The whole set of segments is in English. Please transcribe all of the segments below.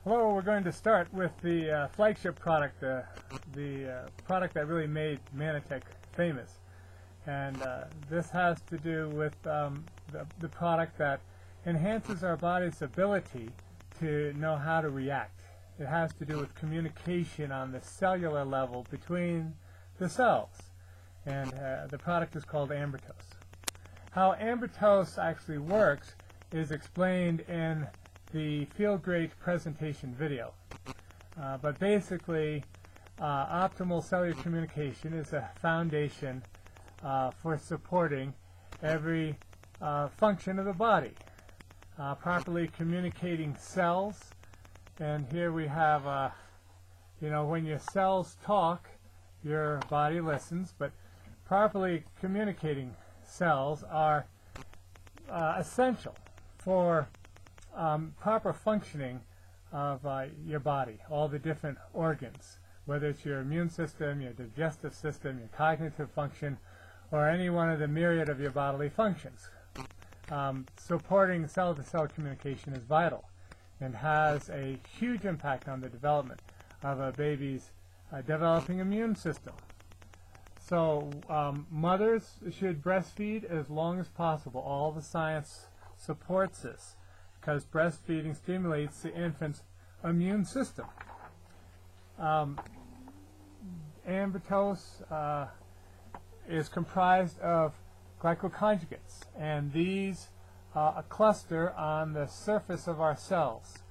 Hello, we're going to start with the flagship product, the product that really made Manatech famous. And this has to do with the product that enhances our body's ability to know how to react. It has to do with communication on the cellular level between the cells. And the product is called Ambertose. How Ambertose actually works is explained in the Field Great presentation video. But basically, optimal cellular communication is a foundation for supporting every function of the body. Properly communicating cells, and here we have, when your cells talk, your body listens, but properly communicating cells are essential for proper functioning of your body, all the different organs, whether it's your immune system, your digestive system, your cognitive function, or any one of the myriad of your bodily functions. Supporting cell-to-cell communication is vital and has a huge impact on the development of a baby's developing immune system. So mothers should breastfeed as long as possible. All the science supports this, because breastfeeding stimulates the infant's immune system. Ambertose is comprised of glycoconjugates, and these cluster on the surface of our cells.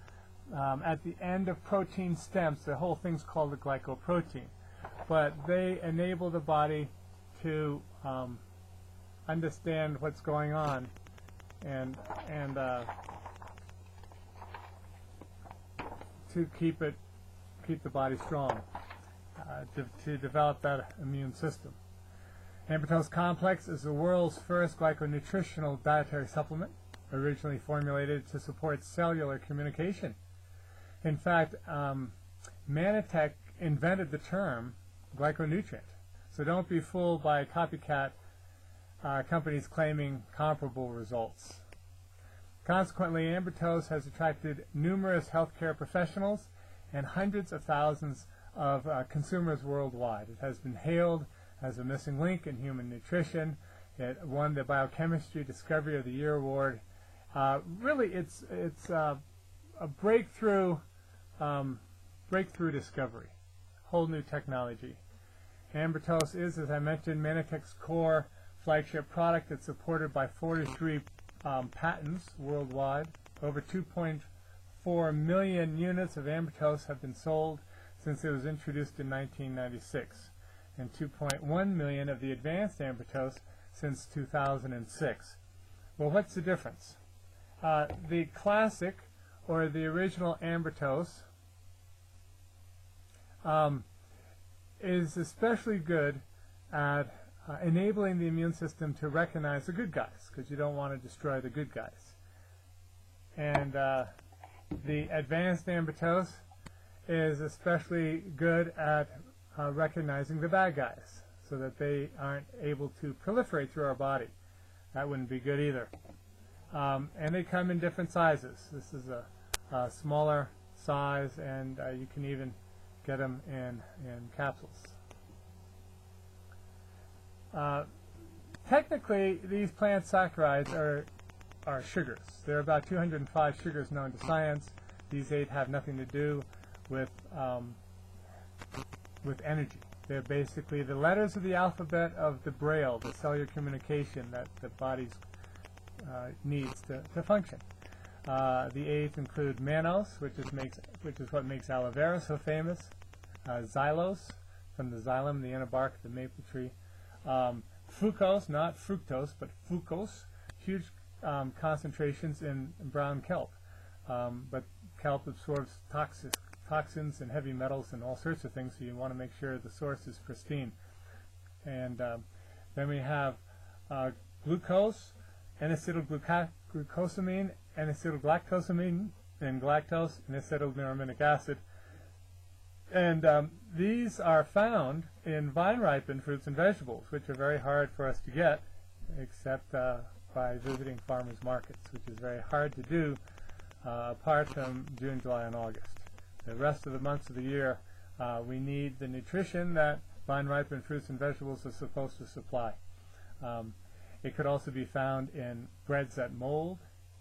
At the end of protein stems, the whole thing's called a glycoprotein, but they enable the body to understand what's going on and to keep the body strong, to develop that immune system. Ambertose Complex is the world's first glyconutritional dietary supplement, originally formulated to support cellular communication. In fact, Manatech invented the term glyconutrient, so don't be fooled by copycat companies claiming comparable results. Consequently, Ambertose has attracted numerous healthcare professionals and hundreds of thousands of consumers worldwide. It has been hailed as a missing link in human nutrition. It won the Biochemistry Discovery of the Year award. Really, it's a breakthrough discovery, whole new technology. Ambertose is, as I mentioned, Manatech's core flagship product. It's supported by 43 patents worldwide. Over 2.4 million units of Ambertose have been sold since it was introduced in 1996, and 2.1 million of the advanced Ambertose since 2006. Well, what's the difference? The classic, or the original Ambertose, is especially good at enabling the immune system to recognize the good guys, because you don't want to destroy the good guys. And the advanced Ambertose is especially good at recognizing the bad guys, so that they aren't able to proliferate through our body. That wouldn't be good either. And they come in different sizes. This is a smaller size, and you can even get them in capsules. Technically, these plant saccharides are sugars. There are about 205 sugars known to science. These 8 have nothing to do with energy. They're basically the letters of the alphabet of the Braille, the cellular communication that the body needs to function. The 8 include mannose, which is what makes aloe vera so famous. Xylose, from the xylem, the inner bark of the maple tree. Fucose, not fructose, but fucose, huge concentrations in brown kelp. But kelp absorbs toxins and heavy metals and all sorts of things, so you want to make sure the source is pristine. And then we have glucose, N-acetylglucosamine, N-acetylgalactosamine, and galactose, and acetylmyrmenic acid. And these are found in vine-ripened fruits and vegetables, which are very hard for us to get, except by visiting farmers markets, which is very hard to do apart from June, July, and August. the rest of the months of the year, we need the nutrition that vine-ripened fruits and vegetables are supposed to supply. It could also be found in breads that mold,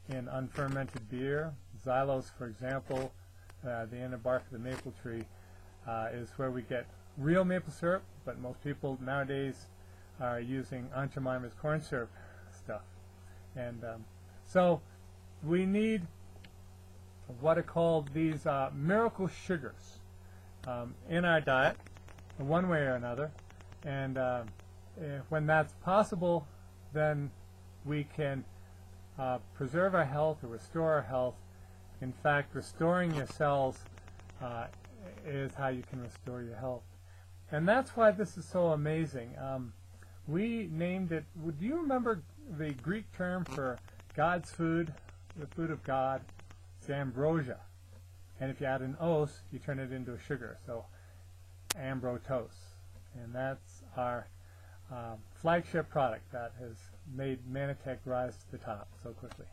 in unfermented beer. Xylose, for example, the inner bark of the maple tree, is where we get real maple syrup, but most people nowadays are using Aunt Jemima's corn syrup stuff. And so we need what are called these miracle sugars in our diet, one way or another. And when that's possible, then we can preserve our health or restore our health. In fact, restoring your cells is how you can restore your health. And that's why this is so amazing. We named it, do you remember the Greek term for God's food, the food of God? It's ambrosia. And if you add an os, you turn it into a sugar. So ambrotose. And that's our flagship product that has made Mannatech rise to the top so quickly.